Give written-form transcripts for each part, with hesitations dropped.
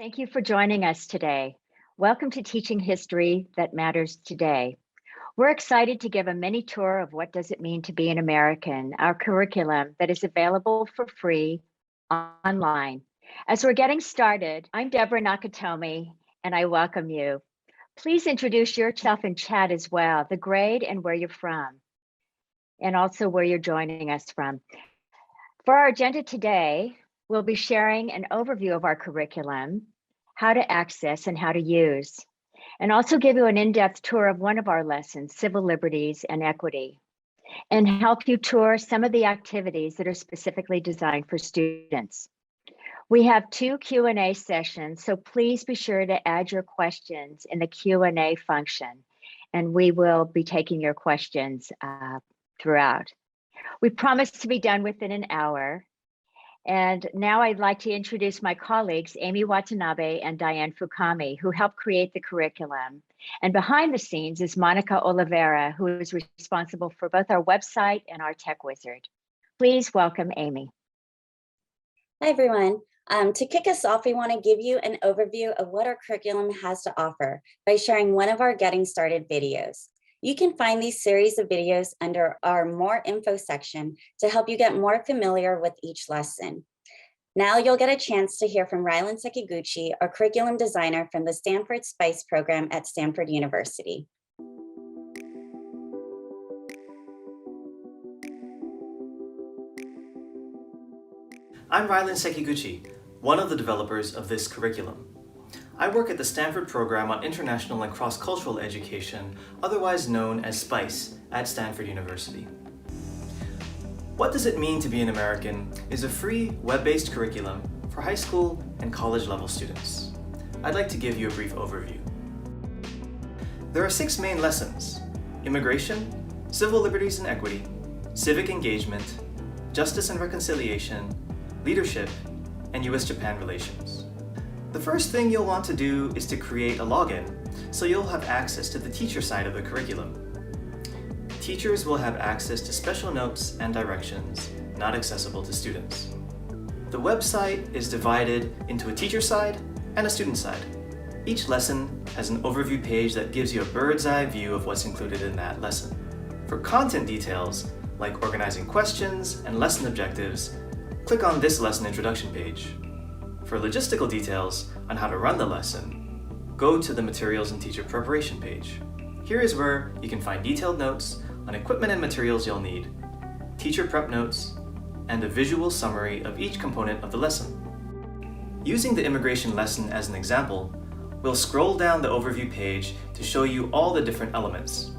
Thank you for joining us today. Welcome to Teaching History That Matters Today. We're excited to give a mini tour of what does it mean to be an American, our curriculum that is available for free online. As we're getting started, I'm Deborah Nakatomi, and I welcome you. Please introduce yourself in chat as well, the grade and where you're from, and also where you're joining us from. For our agenda today, we'll be sharing an overview of our curriculum, how to access and how to use, and also give you an in-depth tour of one of our lessons, civil liberties and equity, and help you tour some of the activities that are specifically designed for students. We have 2 Q&A sessions, so please be sure to add your questions in the Q&A function, and we will be taking your questions throughout. We promise to be done within an hour. And now I'd like to introduce my colleagues, Amy Watanabe and Diane Fukami, who helped create the curriculum. And behind the scenes is Monica Oliveira, who is responsible for both our website and our tech wizard. Please welcome Amy. Hi, everyone. To kick us off, we want to give you an overview of what our curriculum has to offer by sharing one of our Getting Started videos. You can find these series of videos under our More Info section to help you get more familiar with each lesson. Now you'll get a chance to hear from Rylan Sekiguchi, our curriculum designer from the Stanford SPICE program at Stanford University. I'm Rylan Sekiguchi, one of the developers of this curriculum. I work at the Stanford Program on International and Cross-Cultural Education, otherwise known as SPICE, at Stanford University. What Does It Mean to Be an American is a free web-based curriculum for high school and college level students. I'd like to give you a brief overview. There are 6 main lessons: immigration, civil liberties and equity, civic engagement, justice and reconciliation, leadership, and US-Japan relations. The first thing you'll want to do is to create a login, so you'll have access to the teacher side of the curriculum. Teachers will have access to special notes and directions not accessible to students. The website is divided into a teacher side and a student side. Each lesson has an overview page that gives you a bird's eye view of what's included in that lesson. For content details, like organizing questions and lesson objectives, click on this lesson introduction page. For logistical details on how to run the lesson, go to the Materials and Teacher Preparation page. Here is where you can find detailed notes on equipment and materials you'll need, teacher prep notes, and a visual summary of each component of the lesson. Using the immigration lesson as an example, we'll scroll down the overview page to show you all the different elements.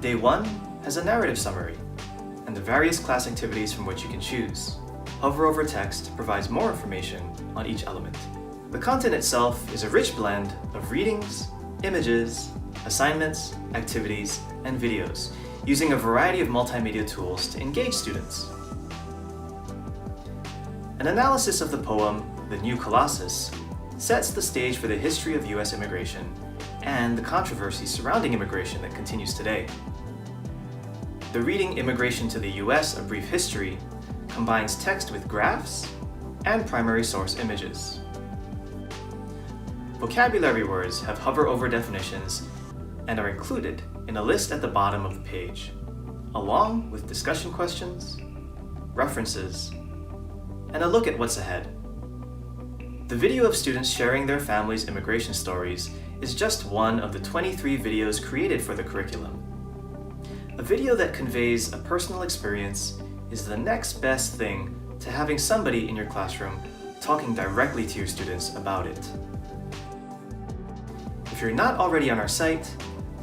Day 1 has a narrative summary and the various class activities from which you can choose. Hover over text provides more information on each element. The content itself is a rich blend of readings, images, assignments, activities, and videos, using a variety of multimedia tools to engage students. An analysis of the poem, The New Colossus, sets the stage for the history of US immigration and the controversy surrounding immigration that continues today. The reading Immigration to the US: A Brief History combines text with graphs and primary source images. Vocabulary words have hover over definitions and are included in a list at the bottom of the page, along with discussion questions, references, and a look at what's ahead. The video of students sharing their families' immigration stories is just one of the 23 videos created for the curriculum. A video that conveys a personal experience is the next best thing to having somebody in your classroom talking directly to your students about it. If you're not already on our site,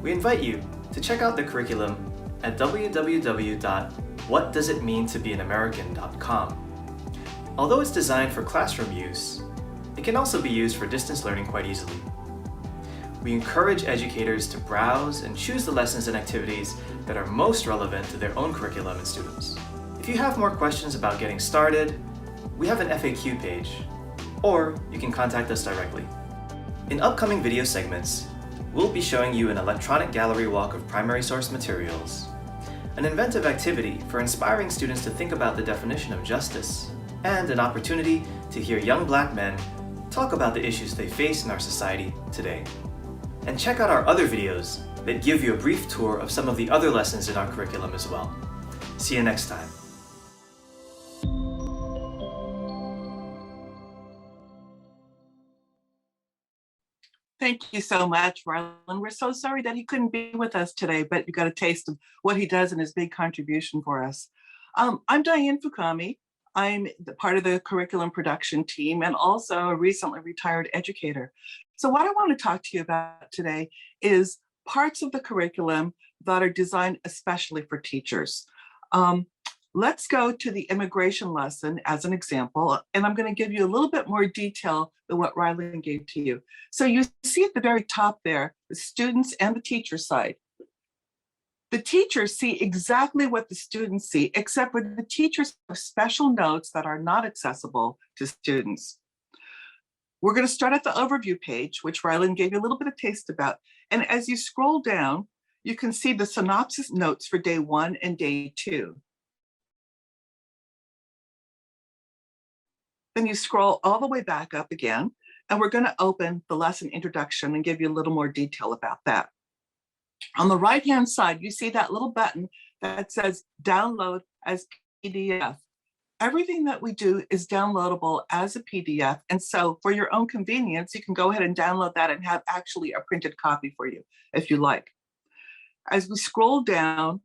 we invite you to check out the curriculum at www.whatdoesitmeantobeanamerican.com. Although it's designed for classroom use, it can also be used for distance learning quite easily. We encourage educators to browse and choose the lessons and activities that are most relevant to their own curriculum and students. If you have more questions about getting started, we have an FAQ page, or you can contact us directly. In upcoming video segments, we'll be showing you an electronic gallery walk of primary source materials, an inventive activity for inspiring students to think about the definition of justice, and an opportunity to hear young Black men talk about the issues they face in our society today. And check out our other videos that give you a brief tour of some of the other lessons in our curriculum as well. See you next time. Thank you so much, Rylan. We're so sorry that he couldn't be with us today, but you got a taste of what he does and his big contribution for us. I'm Diane Fukami. I'm part of the curriculum production team and also a recently retired educator. So what I want to talk to you about today is parts of the curriculum that are designed especially for teachers. Let's go to the immigration lesson as an example, and I'm going to give you a little bit more detail than what Rylan gave to you. So you see at the very top there, the students and the teacher side. The teachers see exactly what the students see, except for the teachers have special notes that are not accessible to students. We're going to start at the overview page, which Rylan gave you a little bit of taste about. And as you scroll down, you can see the synopsis notes for day 1 and day 2. Then you scroll all the way back up again, and we're going to open the lesson introduction and give you a little more detail about that. On the right-hand side, you see that little button that says download as PDF. Everything that we do is downloadable as a PDF. And so for your own convenience, you can go ahead and download that and have actually a printed copy for you if you like. As we scroll down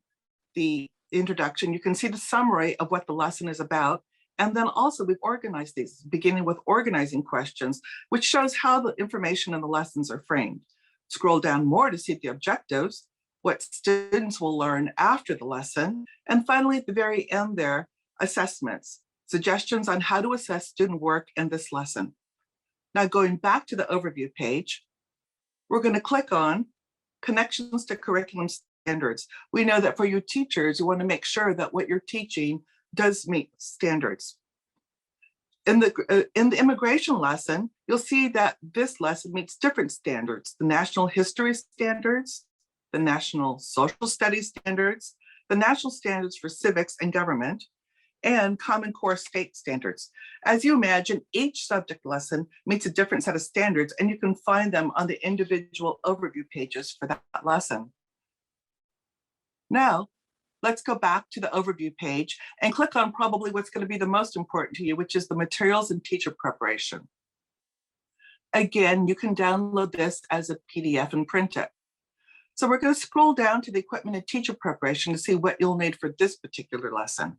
the introduction, you can see the summary of what the lesson is about. And then also we've organized these, beginning with organizing questions, which shows how the information in the lessons are framed. Scroll down more to see the objectives, what students will learn after the lesson, and finally at the very end there, assessments, suggestions on how to assess student work in this lesson. Now going back to the overview page, we're going to click on Connections to Curriculum Standards. We know that for your teachers, you want to make sure that what you're teaching does meet standards. In the immigration lesson, you'll see that this lesson meets different standards: the National History Standards, the National Social Studies Standards, the National Standards for Civics and Government, and Common Core State Standards. As you imagine, each subject lesson meets a different set of standards, and you can find them on the individual overview pages for that lesson. Now, let's go back to the overview page and click on probably what's going to be the most important to you, which is the materials and teacher preparation. Again, you can download this as a PDF and print it. So we're going to scroll down to the equipment and teacher preparation to see what you'll need for this particular lesson.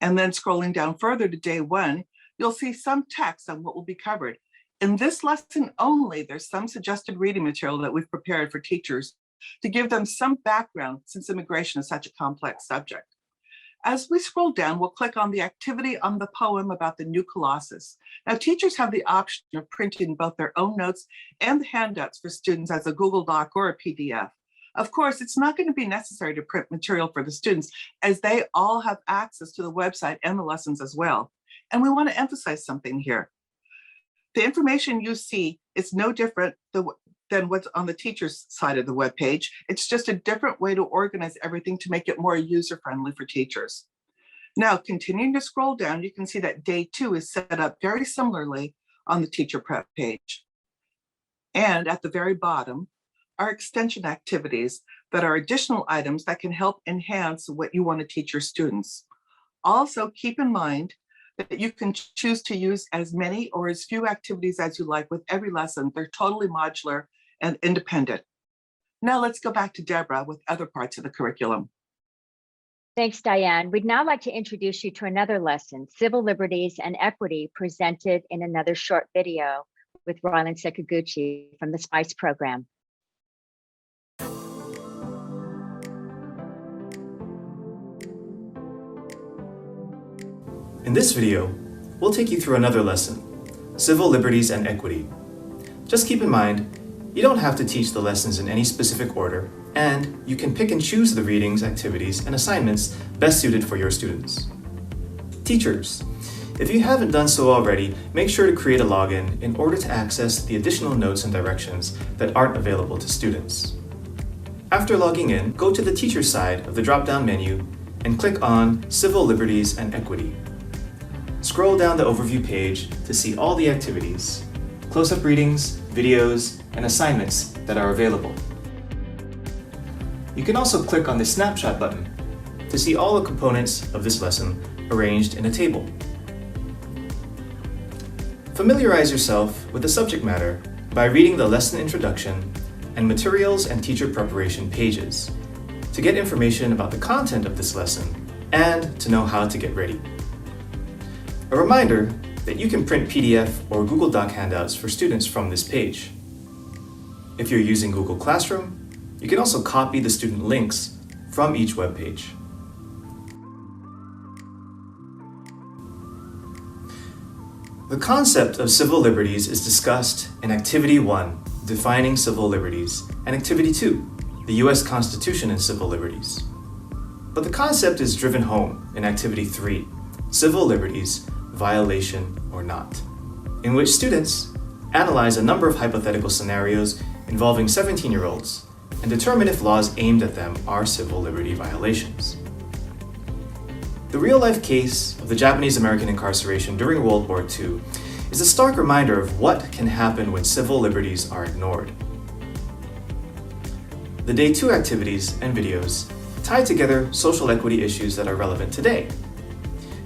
And then scrolling down further to day 1, you'll see some text on what will be covered. In this lesson only, there's some suggested reading material that we've prepared for teachers to give them some background since immigration is such a complex subject. As we scroll down, we'll click on the activity on the poem about the new Colossus. Now, teachers have the option of printing both their own notes and the handouts for students as a Google Doc or a PDF. Of course, it's not going to be necessary to print material for the students as they all have access to the website and the lessons as well. And we want to emphasize something here. The information you see is no different than what's on the teacher's side of the webpage. It's just a different way to organize everything to make it more user-friendly for teachers. Now, continuing to scroll down, you can see that day 2 is set up very similarly on the teacher prep page. And at the very bottom are extension activities that are additional items that can help enhance what you want to teach your students. Also, keep in mind that you can choose to use as many or as few activities as you like with every lesson. They're totally modular and independent. Now let's go back to Deborah with other parts of the curriculum. Thanks, Diane. We'd now like to introduce you to another lesson, Civil Liberties and Equity, presented in another short video with Rylan Sekiguchi from the SPICE program. In this video, we'll take you through another lesson, Civil Liberties and Equity. Just keep in mind, you don't have to teach the lessons in any specific order, and you can pick and choose the readings, activities, and assignments best suited for your students. Teachers, if you haven't done so already, make sure to create a login in order to access the additional notes and directions that aren't available to students. After logging in, go to the teacher side of the drop-down menu and click on Civil Liberties and Equity. Scroll down the overview page to see all the activities, close-up readings, videos, and assignments that are available. You can also click on the snapshot button to see all the components of this lesson arranged in a table. Familiarize yourself with the subject matter by reading the lesson introduction and materials and teacher preparation pages to get information about the content of this lesson and to know how to get ready. A reminder that you can print PDF or Google Doc handouts for students from this page. If you're using Google Classroom, you can also copy the student links from each web page. The concept of civil liberties is discussed in Activity 1, Defining Civil Liberties, and Activity 2, the U.S. Constitution and Civil Liberties. But the concept is driven home in Activity 3, Civil Liberties, Violation or Not, in which students analyze a number of hypothetical scenarios involving 17-year-olds and determine if laws aimed at them are civil liberty violations. The real-life case of the Japanese American incarceration during World War II is a stark reminder of what can happen when civil liberties are ignored. The Day 2 activities and videos tie together social equity issues that are relevant today.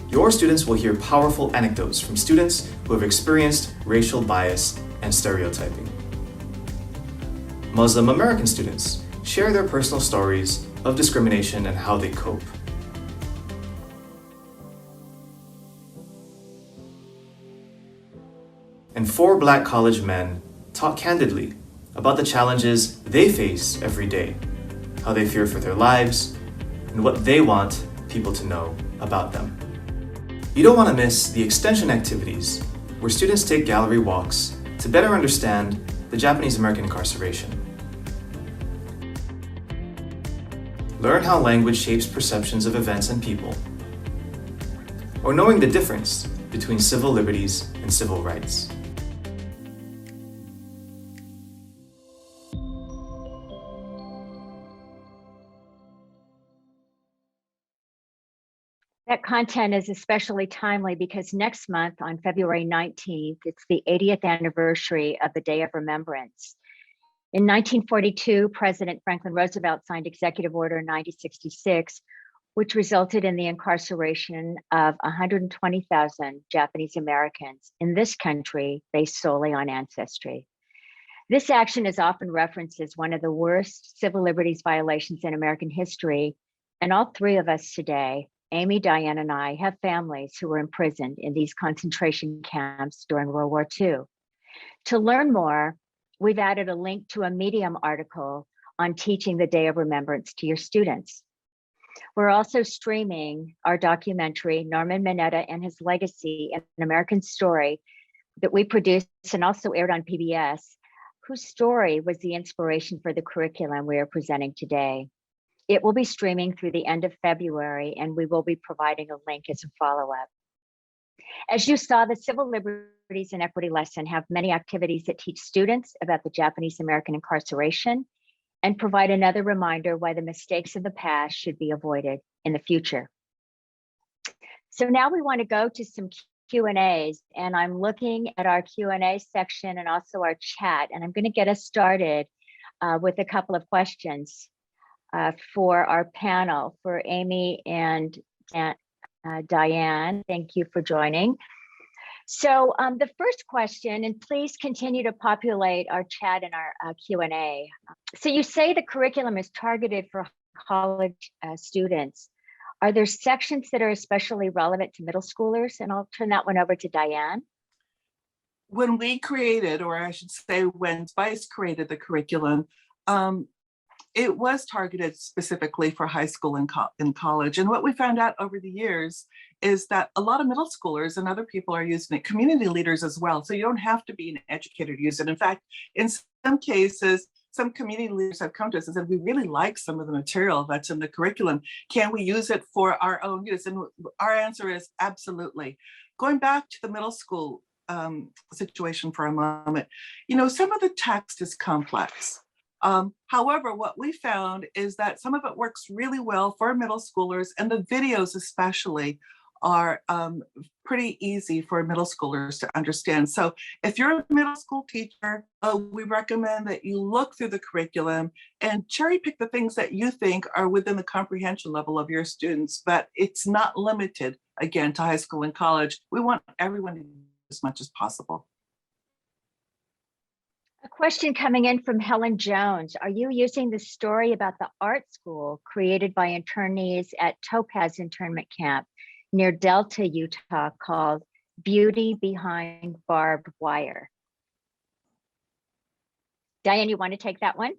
Your students will hear powerful anecdotes from students who have experienced racial bias and stereotyping. Muslim American students share their personal stories of discrimination and how they cope. And 4 Black college men talk candidly about the challenges they face every day, how they fear for their lives, and what they want people to know about them. You don't want to miss the extension activities where students take gallery walks to better understand the Japanese American incarceration. Learn how language shapes perceptions of events and people, or knowing the difference between civil liberties and civil rights. That content is especially timely because next month on February 19th, it's the 80th anniversary of the Day of Remembrance. In 1942, President Franklin Roosevelt signed Executive Order 9066, which resulted in the incarceration of 120,000 Japanese Americans in this country based solely on ancestry. This action is often referenced as one of the worst civil liberties violations in American history, and all 3 of us today, Amy, Diane, and I, have families who were imprisoned in these concentration camps during World War II. To learn more, we've added a link to a Medium article on teaching the Day of Remembrance to your students. We're also streaming our documentary, Norman Mineta and His Legacy, an American Story, that we produced and also aired on PBS, whose story was the inspiration for the curriculum we are presenting today. It will be streaming through the end of February, and we will be providing a link as a follow-up. As you saw, the Civil Liberties and Equity lesson have many activities that teach students about the Japanese American incarceration and provide another reminder why the mistakes of the past should be avoided in the future. So now we want to go to some Q&As, and I'm looking at our Q&A section and also our chat, and I'm going to get us started with a couple of questions for our panel, for Amy and Diane. Thank you for joining. So the first question, and please continue to populate our chat and our Q&A. So you say the curriculum is targeted for college students. Are there sections that are especially relevant to middle schoolers? And I'll turn that one over to Diane. When we created, or I should say when SPICE created the curriculum, it was targeted specifically for high school and college. And what we found out over the years is that a lot of middle schoolers and other people are using it, community leaders as well. So you don't have to be an educator to use it. In fact, in some cases, some community leaders have come to us and said, we really like some of the material that's in the curriculum. Can we use it for our own use? And our answer is absolutely. Going back to the middle school situation for a moment, you know, some of the text is complex. However, what we found is that some of it works really well for middle schoolers, and the videos especially are pretty easy for middle schoolers to understand. So if you're a middle school teacher, we recommend that you look through the curriculum and cherry pick the things that you think are within the comprehension level of your students, but it's not limited, again, to high school and college. We want everyone to do as much as possible. A question coming in from Helen Jones. Are you using the story about the art school created by internees at Topaz internment camp near Delta, Utah, called Beauty Behind Barbed Wire? Diane, you want to take that one?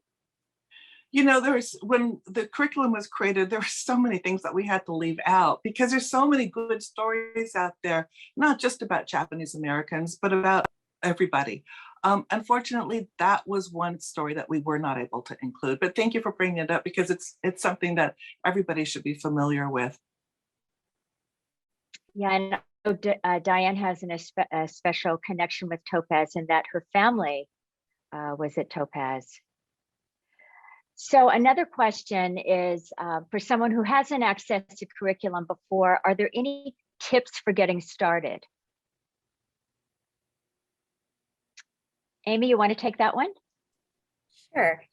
You know, when the curriculum was created, there were so many things that we had to leave out because there's so many good stories out there, not just about Japanese Americans, but about everybody. Unfortunately, that was one story that we were not able to include, but thank you for bringing it up because it's something that everybody should be familiar with. Yeah, and Diane has a special connection with Topaz in that her family was at Topaz. So another question is for someone who hasn't accessed to curriculum before, are there any tips for getting started? Amy, you want to take that one? Sure.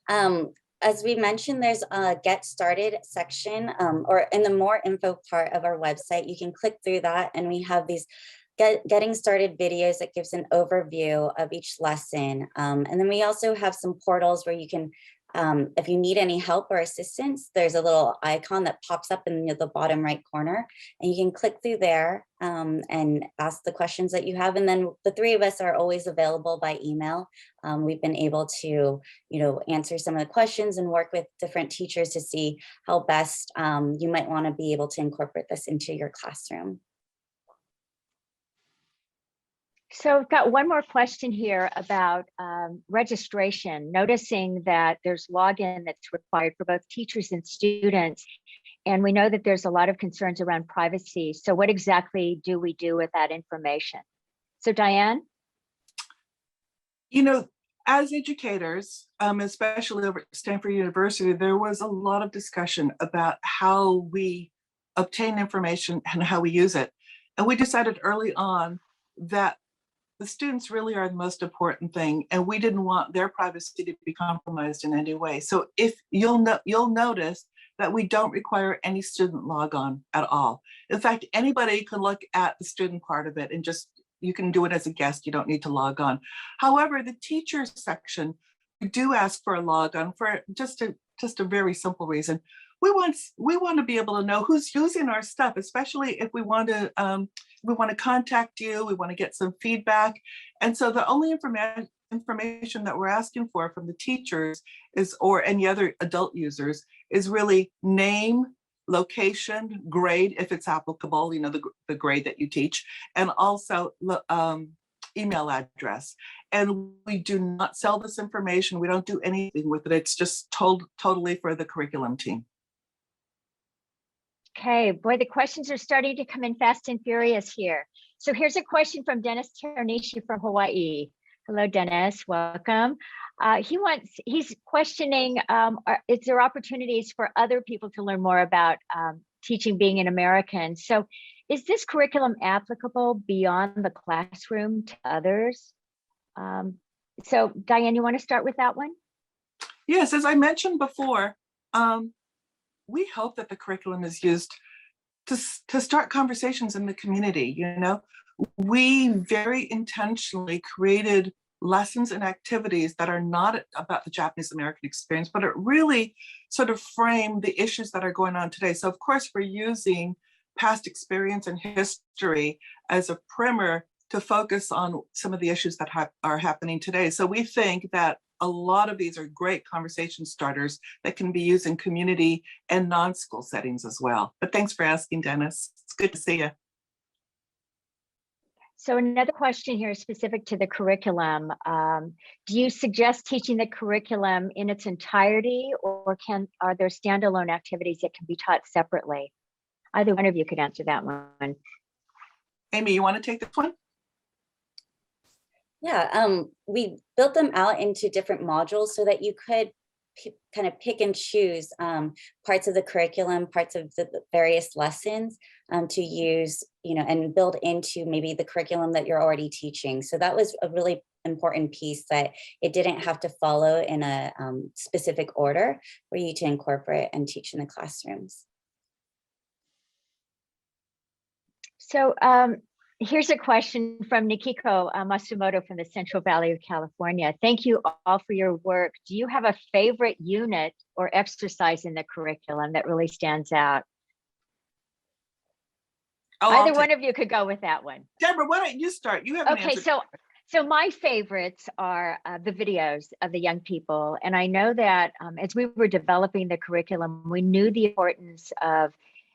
As we mentioned, there's a get started section or in the more info part of our website. You can click through that and we have these getting started videos that gives an overview of each lesson. And then we also have some portals where you can, if you need any help or assistance, there's a little icon that pops up in the bottom right corner and you can click through there and ask the questions that you have. And then the three of us are always available by email. We've been able to, answer some of the questions and work with different teachers to see how best you might want to be able to incorporate this into your classroom. So I've got one more question here about registration, noticing that there's login that's required for both teachers and students. And we know that there's a lot of concerns around privacy. So what exactly do we do with that information? So Diane? As educators, especially over at Stanford University, there was a lot of discussion about how we obtain information and how we use it. And we decided early on that the students really are the most important thing, and we didn't want their privacy to be compromised in any way. So if you'll notice that we don't require any student logon at all. In fact, anybody can look at the student part of it and you can do it as a guest. You don't need to log on. However, the teachers section, we do ask for a logon for just a very simple reason. We want to be able to know who's using our stuff, especially if we want to contact you, we want to get some feedback. And so the only information that we're asking for from the teachers or any other adult users is really name, location, grade, if it's applicable, the grade that you teach, and also email address. And we do not sell this information. We don't do anything with it. It's just totally for the curriculum team. Okay, boy, the questions are starting to come in fast and furious here. So here's a question from Dennis Ternishi from Hawaii. Hello, Dennis, welcome. He's questioning, is there opportunities for other people to learn more about teaching being an American? So is this curriculum applicable beyond the classroom to others? So Diane, you want to start with that one? Yes, as I mentioned before, we hope that the curriculum is used to start conversations in the community. We very intentionally created lessons and activities that are not about the Japanese American experience, but it really sort of frame the issues that are going on today. So of course, we're using past experience and history as a primer to focus on some of the issues that are happening today. So we think that a lot of these are great conversation starters that can be used in community and non-school settings as well. But thanks for asking, Dennis. It's good to see you. So another question here specific to the curriculum. Do you suggest teaching the curriculum in its entirety, or are there standalone activities that can be taught separately? Either one of you could answer that one. Amy, you want to take this one? Yeah, we built them out into different modules so that you could kind of pick and choose parts of the curriculum, parts of the various lessons to use, and build into maybe the curriculum that you're already teaching. So that was a really important piece, that it didn't have to follow in a specific order for you to incorporate and teach in the classrooms. So here's a question from Nikiko Masumoto from the Central Valley of California. Thank you all for your work. Do you have a favorite unit or exercise in the curriculum that really stands out? Oh, Either one of you could go with that one. Deborah, why don't you start? You haven't Okay, answered. so my favorites are the videos of the young people. And I know that as we were developing the curriculum, we knew the importance of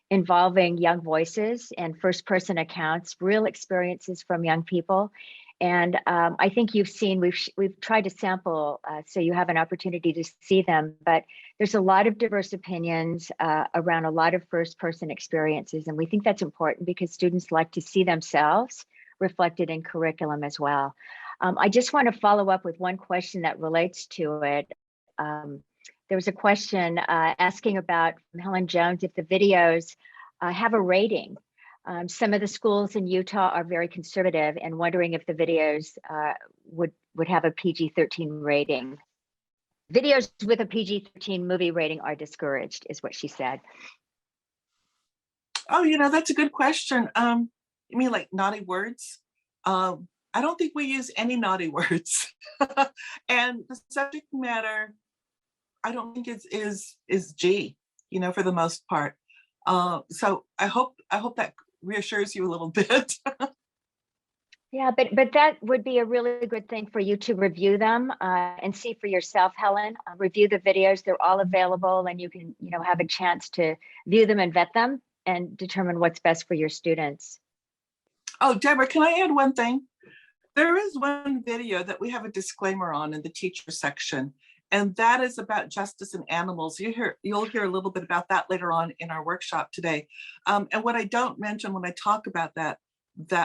involving young voices and first-person accounts, real experiences from young people. And I think you've seen, we've tried to sample so you have an opportunity to see them, but there's a lot of diverse opinions around a lot of first-person experiences. And we think that's important because students like to see themselves reflected in curriculum as well. I just want to follow up with one question that relates to it. There was a question asking about from Helen Jones if the videos have a rating. Some of the schools in Utah are very conservative and wondering if the videos would have a PG-13 rating. Videos with a PG-13 movie rating are discouraged, is what she said. Oh, that's a good question. You mean like naughty words? I don't think we use any naughty words. And the subject matter, I don't think is G, for the most part. So I hope that reassures you a little bit. Yeah, but that would be a really good thing for you to review them and see for yourself, Helen. Review the videos; they're all available, and you can, have a chance to view them and vet them and determine what's best for your students. Oh, Deborah, can I add one thing? There is one video that we have a disclaimer on in the teacher section, and that is about justice in animals. You'll hear a little bit about that later on in our workshop today. And what I don't mention when I talk about that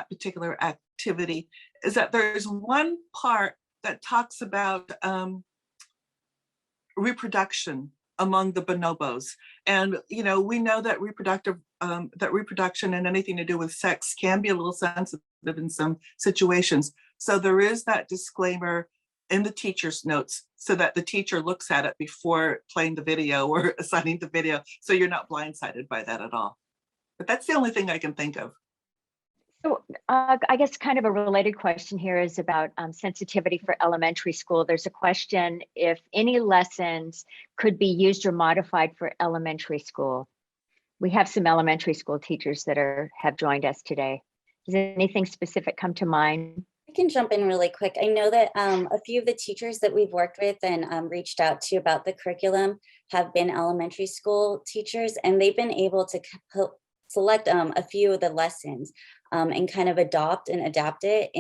particular activity is that there's one part that talks about reproduction among the bonobos. And we know that reproduction and anything to do with sex can be a little sensitive in some situations. So there is that disclaimer in the teacher's notes so that the teacher looks at it before playing the video or assigning the video, so you're not blindsided by that at all. But that's the only thing I can think of. So I guess kind of a related question here is about sensitivity for elementary school. There's a question if any lessons could be used or modified for elementary school. We have some elementary school teachers that have joined us today. Does anything specific come to mind? I can jump in really quick. I know that a few of the teachers that we've worked with and reached out to about the curriculum have been elementary school teachers, and they've been able to select a few of the lessons and kind of adopt and adapt it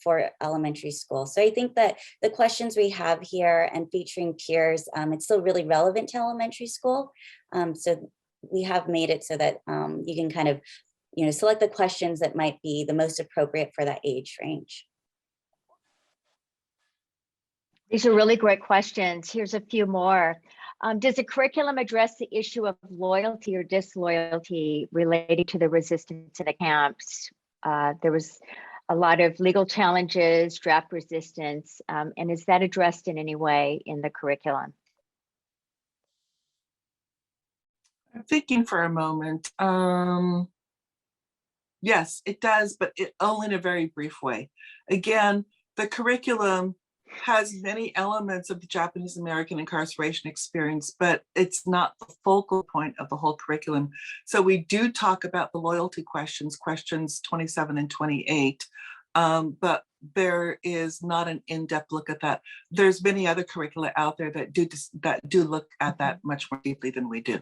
for elementary school. So I think that the questions we have here and featuring peers, it's still really relevant to elementary school. So we have made it so that you can kind of select the questions that might be the most appropriate for that age range. These are really great questions. Here's a few more. Does the curriculum address the issue of loyalty or disloyalty related to the resistance in the camps? There was a lot of legal challenges, draft resistance, and is that addressed in any way in the curriculum? I'm thinking for a moment. Yes, it does, but only in a very brief way. Again, the curriculum has many elements of the Japanese American incarceration experience, but it's not the focal point of the whole curriculum. So we do talk about the loyalty questions 27 and 28, but there is not an in-depth look at that. There's many other curricula out there that do look at that much more deeply than we do.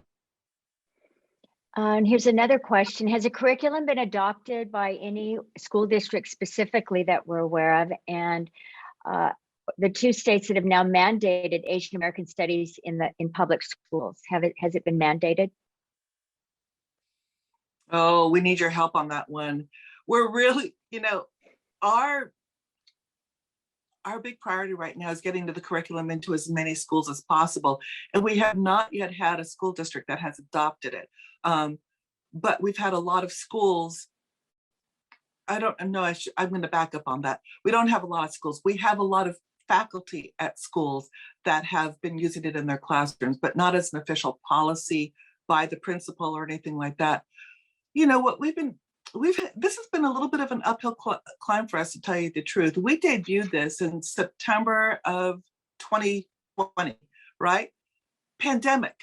And here's another question. Has a curriculum been adopted by any school district specifically that we're aware of? And the two states that have now mandated Asian American studies in public schools, has it been mandated? Oh, we need your help on that one. We're really, our big priority right now is getting to the curriculum into as many schools as possible. And we have not yet had a school district that has adopted it. But we've had a lot of schools. I don't know, I'm going to back up on that. We don't have a lot of schools. We have a lot of faculty at schools that have been using it in their classrooms, but not as an official policy by the principal or anything like that. You know what, this has been a little bit of an uphill climb for us, to tell you the truth. We debuted this in September of 2020, right? Pandemic.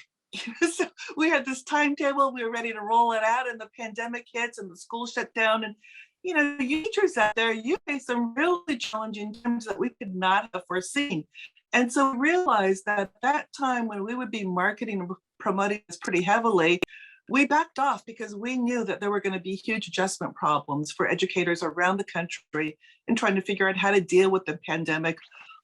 So we had this timetable, we were ready to roll it out, and the pandemic hits and the school shut down. And you know, teachers out there, you face some really challenging times that we could not have foreseen. And so realized that at that time, when we would be marketing and promoting this pretty heavily, we backed off because we knew that there were going to be huge adjustment problems for educators around the country in trying to figure out how to deal with the pandemic,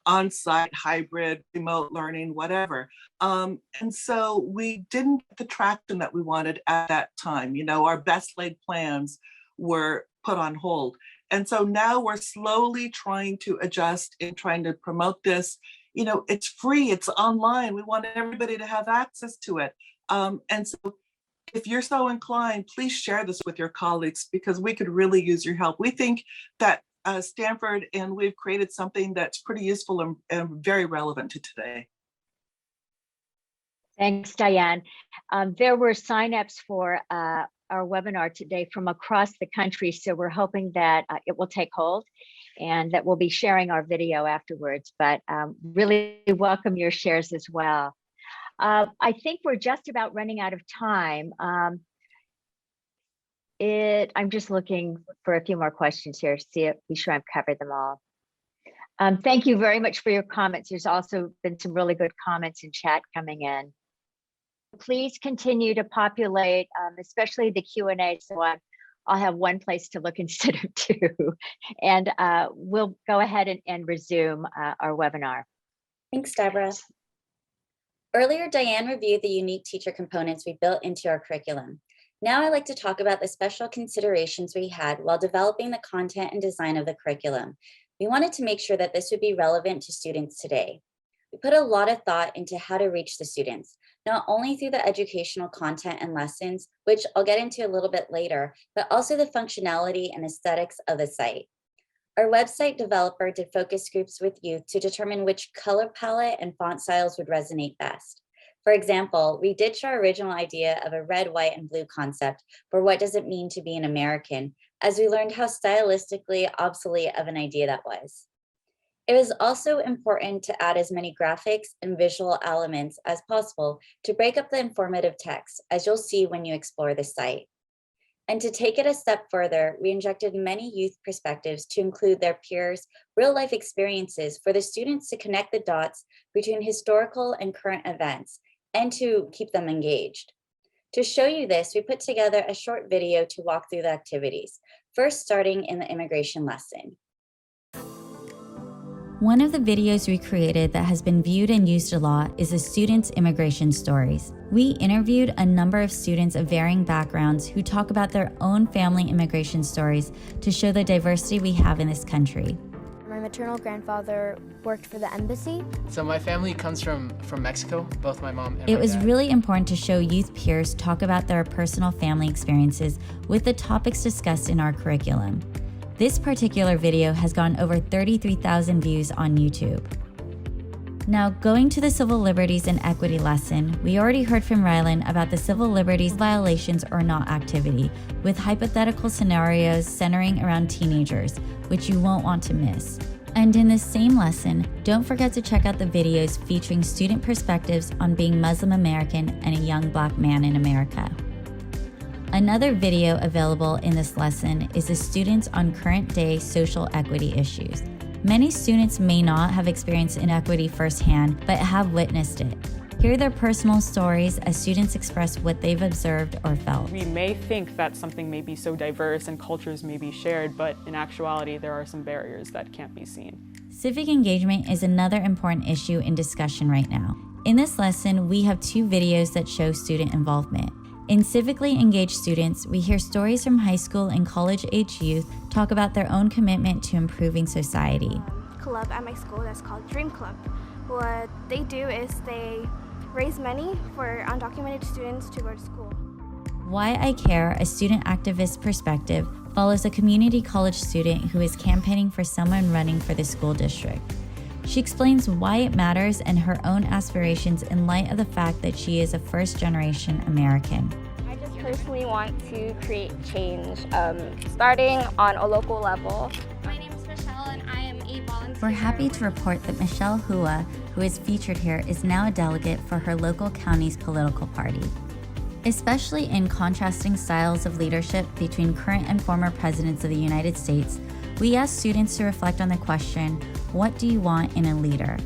on-site, hybrid, remote learning, whatever. And so we didn't get the traction that we wanted at that time. You know, our best laid plans were put on hold. And so now we're slowly trying to adjust and trying to promote this. You know, it's free, it's online. We want everybody to have access to it. And so if you're so inclined, please share this with your colleagues, because we could really use your help. We think that Stanford, and we've created something that's pretty useful and very relevant to today. Thanks, Diane. There were signups for our webinar today from across the country, so we're hoping that it will take hold and that we'll be sharing our video afterwards, but really welcome your shares as well. I think we're just about running out of time. I'm just looking for a few more questions here, be sure I've covered them all. Thank you very much for your comments. There's also been some really good comments in chat coming in. Please continue to populate, especially the Q&A, so I'll have one place to look instead of two. And we'll go ahead and resume our webinar. Thanks, Deborah. Earlier, Diane reviewed the unique teacher components we built into our curriculum. Now I'd like to talk about the special considerations we had while developing the content and design of the curriculum. We wanted to make sure that this would be relevant to students today. We put a lot of thought into how to reach the students, not only through the educational content and lessons, which I'll get into a little bit later, but also the functionality and aesthetics of the site. Our website developer did focus groups with youth to determine which color palette and font styles would resonate best. For example, we ditched our original idea of a red, white, and blue concept for what does it mean to be an American, as we learned how stylistically obsolete of an idea that was. It was also important to add as many graphics and visual elements as possible to break up the informative text, as you'll see when you explore the site. And to take it a step further, we injected many youth perspectives to include their peers' real-life experiences for the students to connect the dots between historical and current events and to keep them engaged. To show you this, we put together a short video to walk through the activities, first starting in the immigration lesson. One of the videos we created that has been viewed and used a lot is the students' immigration stories. We interviewed a number of students of varying backgrounds who talk about their own family immigration stories to show the diversity we have in this country. My maternal grandfather worked for the embassy. So my family comes from Mexico, both my mom and It my was dad. really important to show youth peers talk about their personal family experiences with the topics discussed in our curriculum. This particular video has gone over 33,000 views on YouTube. Now, going to the civil liberties and equity lesson, we already heard from Rylan about the civil liberties violations or not activity, with hypothetical scenarios centering around teenagers, which you won't want to miss. And in this same lesson, don't forget to check out the videos featuring student perspectives on being Muslim American and a young Black man in America. Another video available in this lesson is the students on current day social equity issues. Many students may not have experienced inequity firsthand, but have witnessed it. Hear their personal stories as students express what they've observed or felt. We may think that something may be so diverse and cultures may be shared, but in actuality, there are some barriers that can't be seen. Civic engagement is another important issue in discussion right now. In this lesson, we have two videos that show student involvement. In civically engaged students, we hear stories from high school and college-age youth talk about their own commitment to improving society. club at my school that's called Dream Club. What they do is they raise money for undocumented students to go to school. Why I Care, a student activist perspective, follows a community college student who is campaigning for someone running for the school district. She explains why it matters and her own aspirations in light of the fact that she is a first-generation American. I just personally want to create change, starting on a local level. My name is Michelle and I am a volunteer. We're happy to report that Michelle Hua, who is featured here, is now a delegate for her local county's political party. Especially in contrasting styles of leadership between current and former presidents of the United States, we ask students to reflect on the question, what do you want in a leader?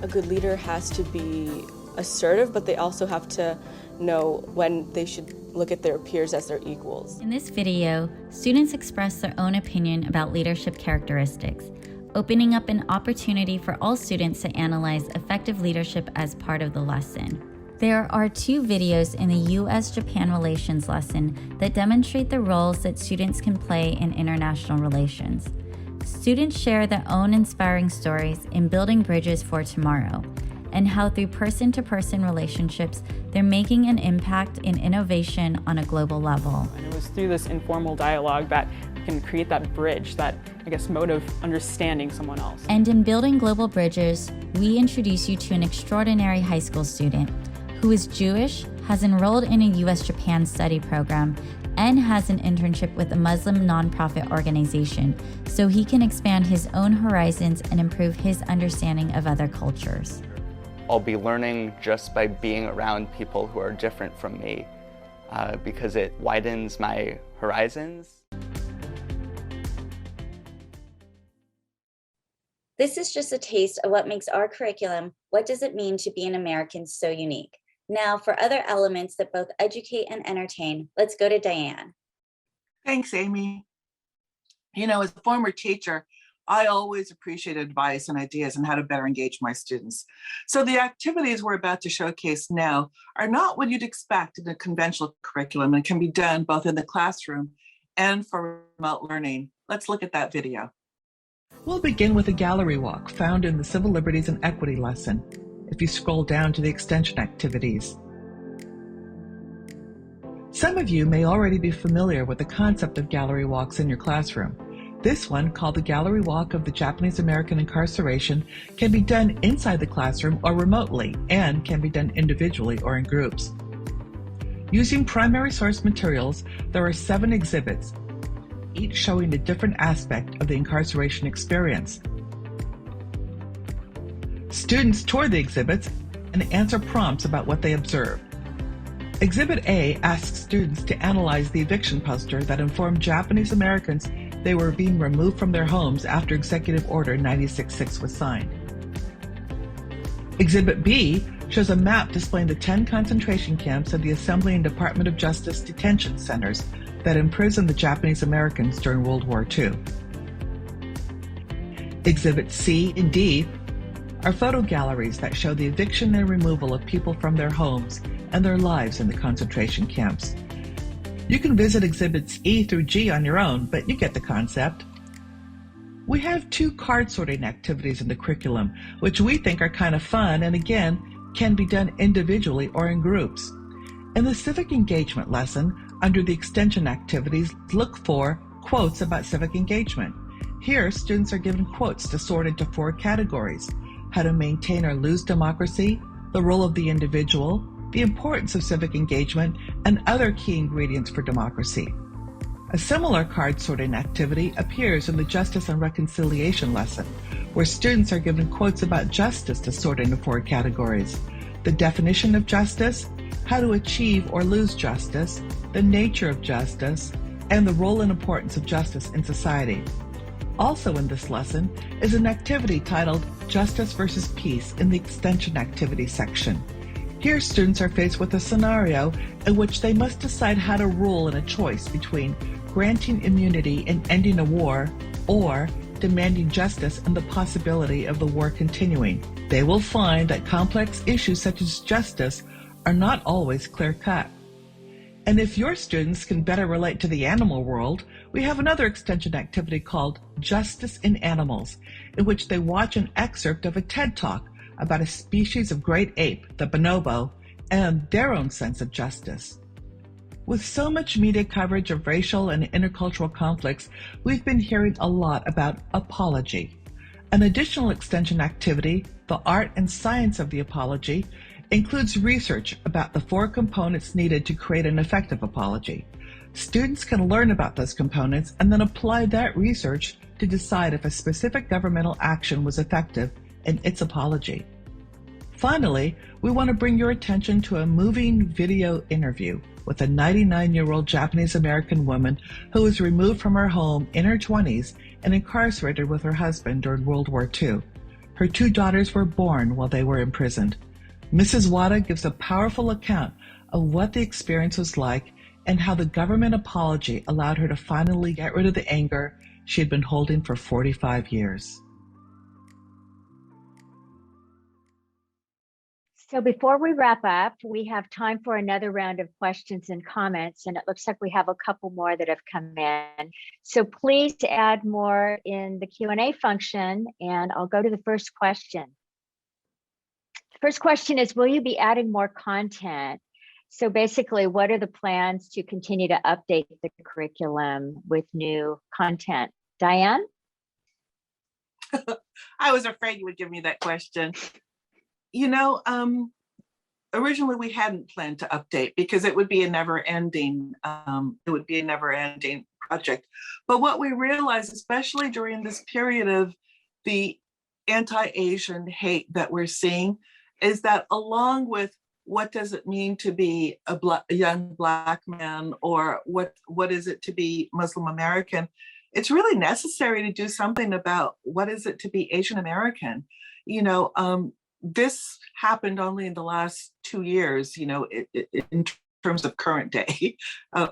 A good leader has to be assertive, but they also have to know when they should look at their peers as their equals. In this video, students express their own opinion about leadership characteristics, opening up an opportunity for all students to analyze effective leadership as part of the lesson. There are 2 videos in the U.S.-Japan relations lesson that demonstrate the roles that students can play in international relations. Students share their own inspiring stories in building bridges for tomorrow, and how through person-to-person relationships, they're making an impact in innovation on a global level. And it was through this informal dialogue that we can create that bridge, that, mode of understanding someone else. And in building global bridges, we introduce you to an extraordinary high school student who is Jewish, has enrolled in a U.S.-Japan study program, and has an internship with a Muslim nonprofit organization, so he can expand his own horizons and improve his understanding of other cultures. I'll be learning just by being around people who are different from me, because it widens my horizons. This is just a taste of what makes our curriculum, What Does It Mean to Be an American, so unique. Now, for other elements that both educate and entertain, let's go to Diane. Thanks, Amy. As a former teacher, I always appreciate advice and ideas on how to better engage my students. So the activities we're about to showcase now are not what you'd expect in a conventional curriculum and can be done both in the classroom and for remote learning. Let's look at that video. We'll begin with a gallery walk found in the Civil Liberties and Equity lesson. If you scroll down to the extension activities. Some of you may already be familiar with the concept of gallery walks in your classroom. This one, called the Gallery Walk of the Japanese American Incarceration, can be done inside the classroom or remotely, and can be done individually or in groups. Using primary source materials, there are 7 exhibits, each showing a different aspect of the incarceration experience. Students tour the exhibits and answer prompts about what they observed. Exhibit A asks students to analyze the eviction poster that informed Japanese Americans they were being removed from their homes after Executive Order 96-6 was signed. Exhibit B shows a map displaying the 10 concentration camps of the Assembly and Department of Justice detention centers that imprisoned the Japanese Americans during World War II. Exhibits C and D are photo galleries that show the eviction and removal of people from their homes and their lives in the concentration camps. You can visit exhibits E through G on your own, but you get the concept. We have 2 card sorting activities in the curriculum, which we think are kind of fun and again, can be done individually or in groups. In the civic engagement lesson, under the extension activities, look for quotes about civic engagement. Here, students are given quotes to sort into 4 categories: how to maintain or lose democracy, the role of the individual, the importance of civic engagement, and other key ingredients for democracy. A similar card sorting activity appears in the Justice and Reconciliation lesson, where students are given quotes about justice to sort into 4 categories: the definition of justice, how to achieve or lose justice, the nature of justice, and the role and importance of justice in society. Also in this lesson is an activity titled Justice versus Peace in the Extension Activity section. Here, students are faced with a scenario in which they must decide how to rule in a choice between granting immunity and ending a war, or demanding justice and the possibility of the war continuing. They will find that complex issues such as justice are not always clear-cut. And if your students can better relate to the animal world, we have another extension activity called Justice in Animals, in which they watch an excerpt of a TED Talk about a species of great ape, the bonobo, and their own sense of justice. With so much media coverage of racial and intercultural conflicts, we've been hearing a lot about apology. An additional extension activity, the art and science of the apology, includes research about the 4 components needed to create an effective apology. Students can learn about those components and then apply that research to decide if a specific governmental action was effective in its apology. Finally, we want to bring your attention to a moving video interview with a 99-year-old Japanese-American woman who was removed from her home in her 20s and incarcerated with her husband during World War II. Her 2 daughters were born while they were imprisoned. Mrs. Wada gives a powerful account of what the experience was like and how the government apology allowed her to finally get rid of the anger she had been holding for 45 years. So before we wrap up, we have time for another round of questions and comments, and it looks like we have a couple more that have come in. So please add more in the Q&A function, and I'll go to the first question. First question is, will you be adding more content? So basically, what are the plans to continue to update the curriculum with new content? Diane? I was afraid you would give me that question. Originally we hadn't planned to update because it would be a never-ending project. But what we realized, especially during this period of the anti-Asian hate that we're seeing, is that along with what does it mean to be a young Black man, or what is it to be Muslim American, it's really necessary to do something about what is it to be Asian American. This happened only in the last 2 years, in terms of current day,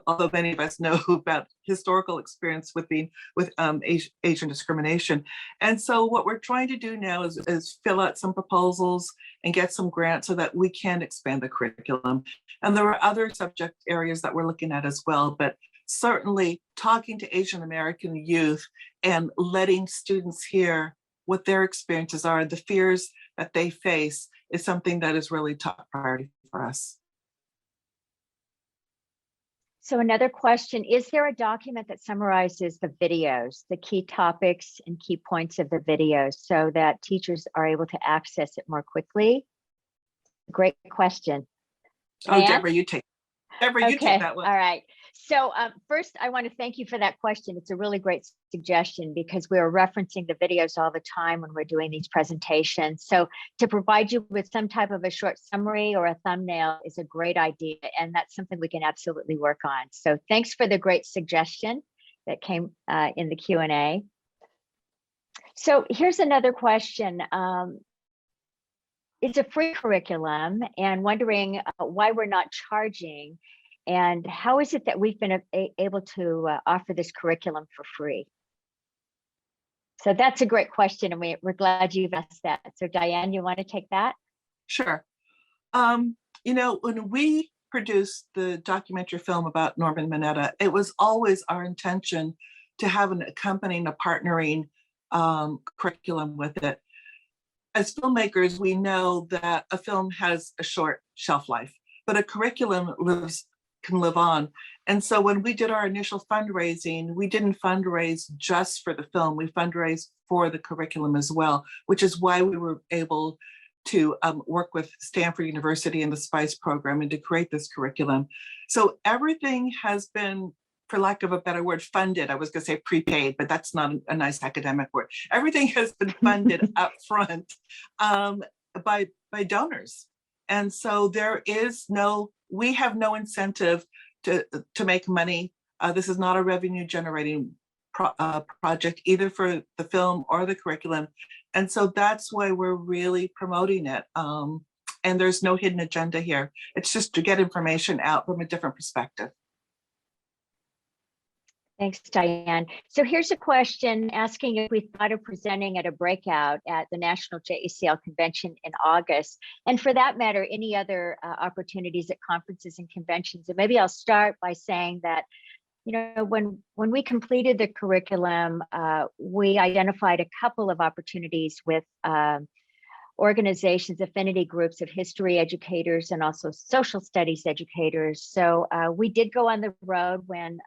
although many of us know about historical experience with Asian discrimination. And so what we're trying to do now is fill out some proposals and get some grants so that we can expand the curriculum. And there are other subject areas that we're looking at as well, but certainly talking to Asian American youth and letting students hear what their experiences are, the fears that they face, is something that is really top priority for us. So another question, is there a document that summarizes the videos, the key topics and key points of the videos so that teachers are able to access it more quickly? Great question. Oh, Diane? Deborah, you take that one. All right. So first, I want to thank you for that question. It's a really great suggestion because we're referencing the videos all the time when we're doing these presentations. So to provide you with some type of a short summary or a thumbnail is a great idea, and that's something we can absolutely work on. So thanks for the great suggestion that came in the Q&A. So here's another question. It's a free curriculum, and wondering why we're not charging. And how is it that we've been able to offer this curriculum for free? So that's a great question, and we're glad you've asked that. So Diane, you want to take that? Sure. When we produced the documentary film about Norman Mineta, it was always our intention to have an accompanying, a partnering curriculum with it. As filmmakers, we know that a film has a short shelf life, but a curriculum can live on. And so when we did our initial fundraising, we didn't fundraise just for the film, we fundraised for the curriculum as well, which is why we were able to work with Stanford University and the SPICE program and to create this curriculum. So everything has been, for lack of a better word, funded. I was going to say prepaid, but that's not a nice academic word. Everything has been funded up front by donors. And so we have no incentive to make money. This is not a revenue generating project, either for the film or the curriculum. And so that's why we're really promoting it. And there's no hidden agenda here. It's just to get information out from a different perspective. Thanks, Diane. So here's a question asking if we thought of presenting at a breakout at the National JACL Convention in August, and for that matter, any other opportunities at conferences and conventions. And maybe I'll start by saying that, you know, when we completed the curriculum, we identified a couple of opportunities with organizations, affinity groups of history educators and also social studies educators. So we did go on the road when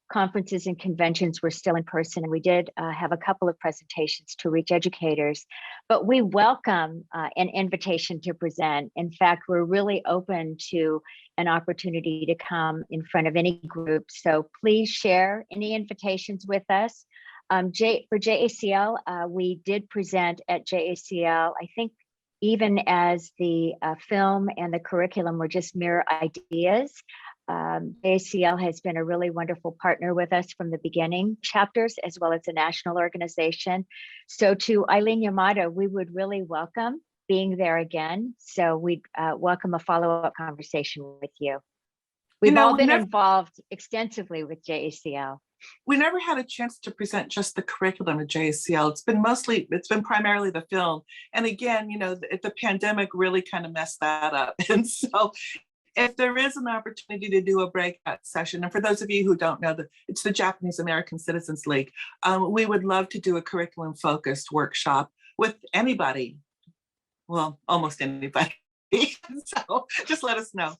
conferences and conventions were still in person, and we did have a couple of presentations to reach educators, but we welcome an invitation to present. In fact, we're really open to an opportunity to come in front of any group. So please share any invitations with us. For JACL, we did present at JACL, I think even as the film and the curriculum were just mere ideas. JACL has been a really wonderful partner with us from the beginning, chapters as well as a national organization. So to Eileen Yamato, we would really welcome being there again. So we'd welcome a follow-up conversation with you. We've all been involved extensively with JACL. We never had a chance to present just the curriculum at JACL. It's been primarily the film. And again, you know, the pandemic really kind of messed that up. And so if there is an opportunity to do a breakout session, and for those of you who don't know, it's the Japanese American Citizens League, we would love to do a curriculum focused workshop with anybody, well, almost anybody. So just let us know.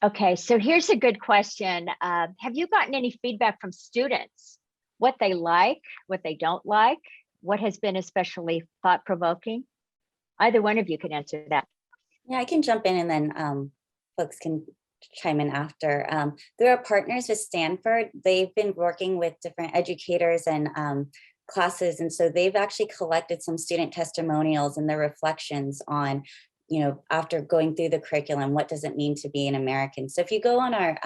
Okay, so here's a good question. Have you gotten any feedback from students? What they like, what they don't like, what has been especially thought-provoking? Either one of you can answer that. Yeah, I can jump in and then folks can chime in after. Through our partners with Stanford, they've been working with different educators and classes. And so they've actually collected some student testimonials and their reflections on, you know, after going through the curriculum, what does it mean to be an American? So if you go on our,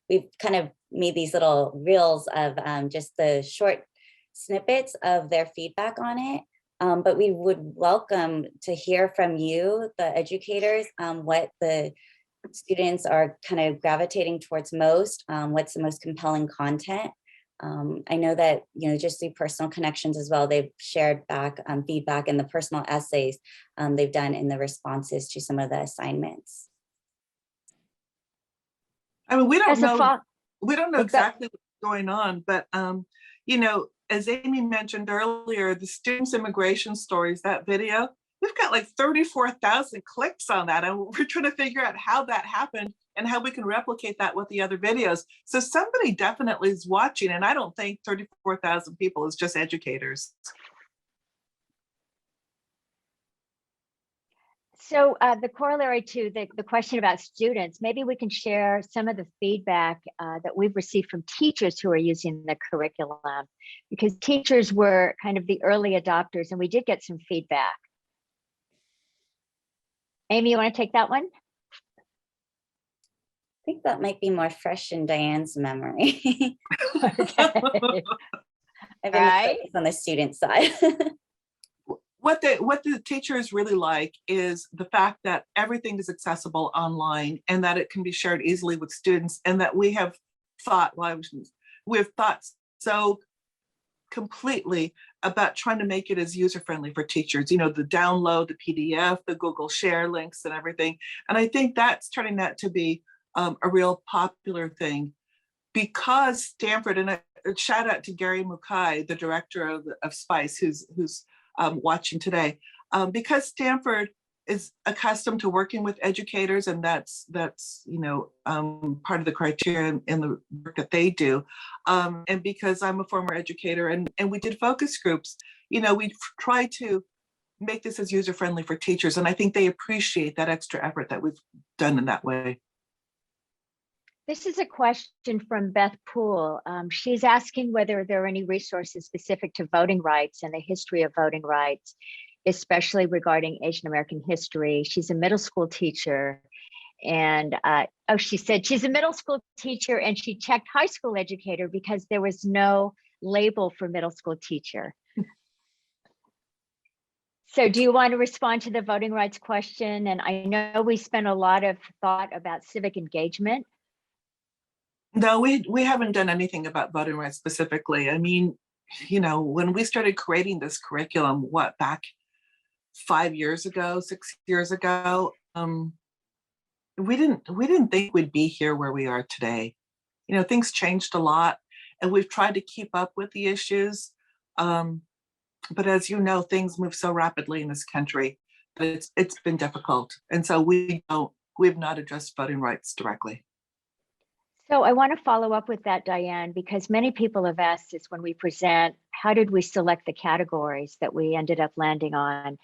we've kind of made these little reels of just the short snippets of their feedback on it. But we would welcome to hear from you, the educators, what the students are kind of gravitating towards most, what's the most compelling content. I know that, you know, just through personal connections as well, they've shared back feedback in the personal essays they've done in the responses to some of the assignments. I mean, we don't know exactly what's going on, but you know, as Amy mentioned earlier, the students' immigration stories, that video, we've got like 34,000 clicks on that. And we're trying to figure out how that happened and how we can replicate that with the other videos. So somebody definitely is watching, and I don't think 34,000 people is just educators. So the corollary to the question about students, maybe we can share some of the feedback that we've received from teachers who are using the curriculum, because teachers were kind of the early adopters and we did get some feedback. Amy, you want to take that one? I think that might be more fresh in Diane's memory. Okay. I've been focused on the student side. What the teachers really like is the fact that everything is accessible online and that it can be shared easily with students, and that we have thought so completely about trying to make it as user-friendly for teachers, you know, the download, the PDF, the Google Share links and everything. And I think that's turning out to be a real popular thing, because Stanford, and a shout out to Gary Mukai, the director of SPICE, who's watching today, because Stanford is accustomed to working with educators, and that's you know, part of the criteria in the work that they do, and because I'm a former educator and we did focus groups, you know, we try to make this as user-friendly for teachers, and I think they appreciate that extra effort that we've done in that way. This is a question from Beth Poole. She's asking whether there are any resources specific to voting rights and the history of voting rights, especially regarding Asian American history. She's a middle school teacher, and she said she's a middle school teacher and she checked high school educator because there was no label for middle school teacher. So do you want to respond to the voting rights question? And I know we spent a lot of thought about civic engagement. No, we haven't done anything about voting rights specifically. I mean, when we started creating this curriculum, back 5 years ago, 6 years ago, we didn't think we'd be here where we are today. Things changed a lot, and we've tried to keep up with the issues. But as you know, things move so rapidly in this country that it's been difficult. And so we've not addressed voting rights directly. So I want to follow up with that, Diane, because many people have asked us when we present, how did we select the categories that we ended up landing on?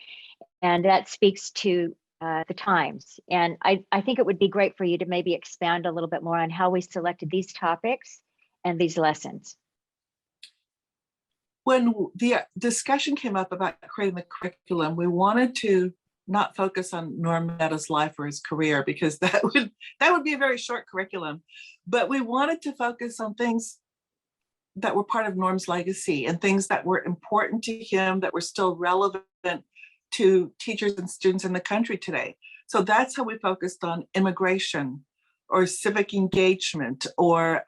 And that speaks to the times. And I think it would be great for you to maybe expand a little bit more on how we selected these topics and these lessons. When the discussion came up about creating the curriculum, we wanted to not focus on Norm Mineta's life or his career, because that would be a very short curriculum. But we wanted to focus on things that were part of Norm's legacy and things that were important to him, that were still relevant to teachers and students in the country today. So that's how we focused on immigration or civic engagement or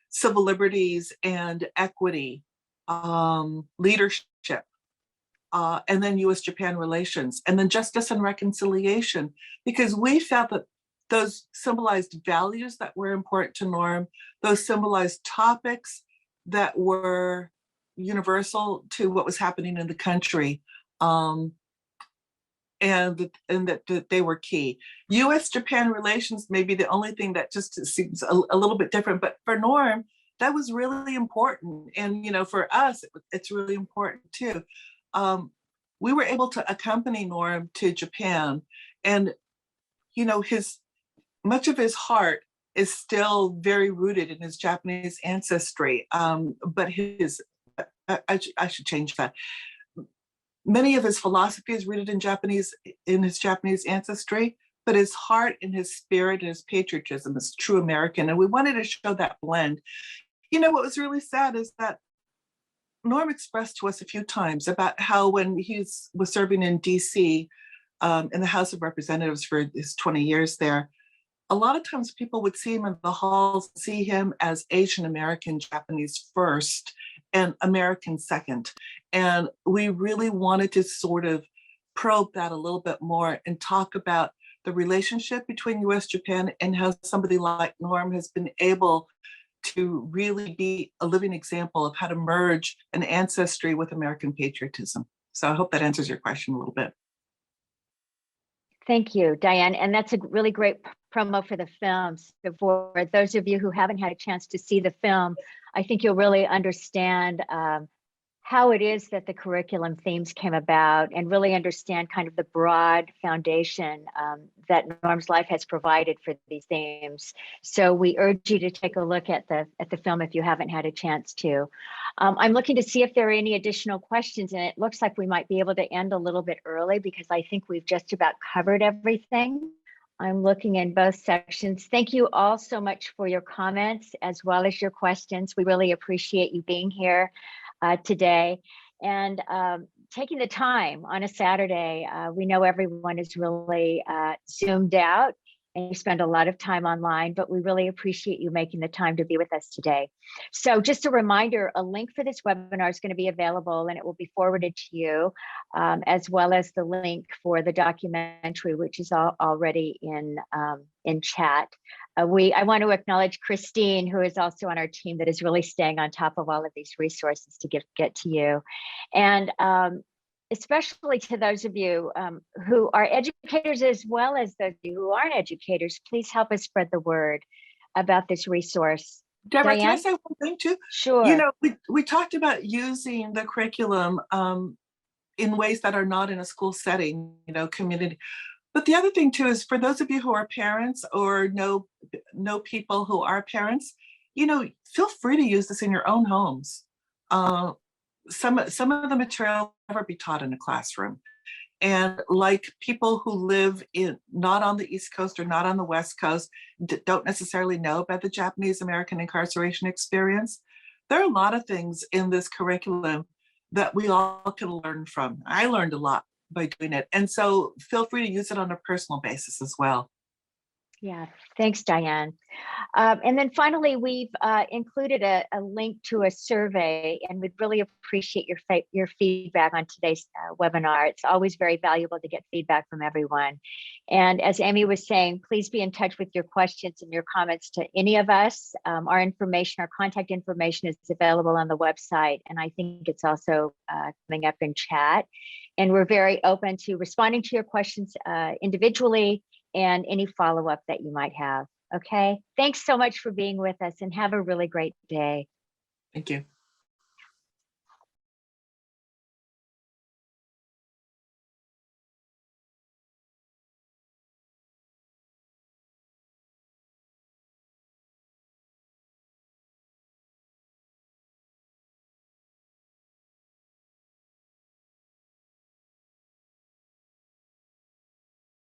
civil liberties and equity, leadership, and then US-Japan relations, and then justice and reconciliation, because we felt that those symbolized values that were important to Norm, those symbolized topics that were universal to what was happening in the country, and that they were key. US-Japan relations may be the only thing that just seems a little bit different, but for Norm, that was really important. And for us, it's really important too. We were able to accompany Norm to Japan, and much of his heart is still very rooted in his Japanese ancestry. But I should change that. Many of his philosophy is rooted in his Japanese ancestry, but his heart and his spirit and his patriotism is true American. And we wanted to show that blend. What was really sad is that Norm expressed to us a few times about how when he was serving in DC, in the House of Representatives for his 20 years there, a lot of times people would see him in the halls, see him as Asian American Japanese first and American second. And we really wanted to sort of probe that a little bit more and talk about the relationship between US-Japan and how somebody like Norm has been able to really be a living example of how to merge an ancestry with American patriotism. So I hope that answers your question a little bit. Thank you, Diane. And that's a really great promo for the film. So for those of you who haven't had a chance to see the film, I think you'll really understand how it is that the curriculum themes came about, and really understand kind of the broad foundation that Norm's life has provided for these themes. So we urge you to take a look at the film if you haven't had a chance to. I'm looking to see if there are any additional questions, and it looks like we might be able to end a little bit early because I think we've just about covered everything. I'm looking in both sections. Thank you all so much for your comments as well as your questions. We really appreciate you being here today and taking the time on a Saturday. We know everyone is really zoomed out and you spend a lot of time online, but we really appreciate you making the time to be with us today. So just a reminder, a link for this webinar is going to be available and it will be forwarded to you, as well as the link for the documentary, which is already in chat. I want to acknowledge Christine, who is also on our team that is really staying on top of all of these resources to get to you. And especially to those of you who are educators, as well as those of you who aren't educators, please help us spread the word about this resource. Deborah, Diane? can I say one thing too? Sure. We talked about using the curriculum in ways that are not in a school setting, community. But the other thing too is for those of you who are parents or know people who are parents, feel free to use this in your own homes. Some of the material will never be taught in a classroom. And like people who live not on the East Coast or not on the West Coast, don't necessarily know about the Japanese American incarceration experience, there are a lot of things in this curriculum that we all can learn from. I learned a lot by doing it. And so feel free to use it on a personal basis as well. Yeah, thanks, Diane. And then finally, we've included a link to a survey, and we'd really appreciate your feedback on today's webinar. It's always very valuable to get feedback from everyone. And as Amy was saying, please be in touch with your questions and your comments to any of us. Our information, our contact information is available on the website, and I think it's also coming up in chat. And we're very open to responding to your questions individually and any follow-up that you might have. Okay, thanks so much for being with us and have a really great day. Thank you.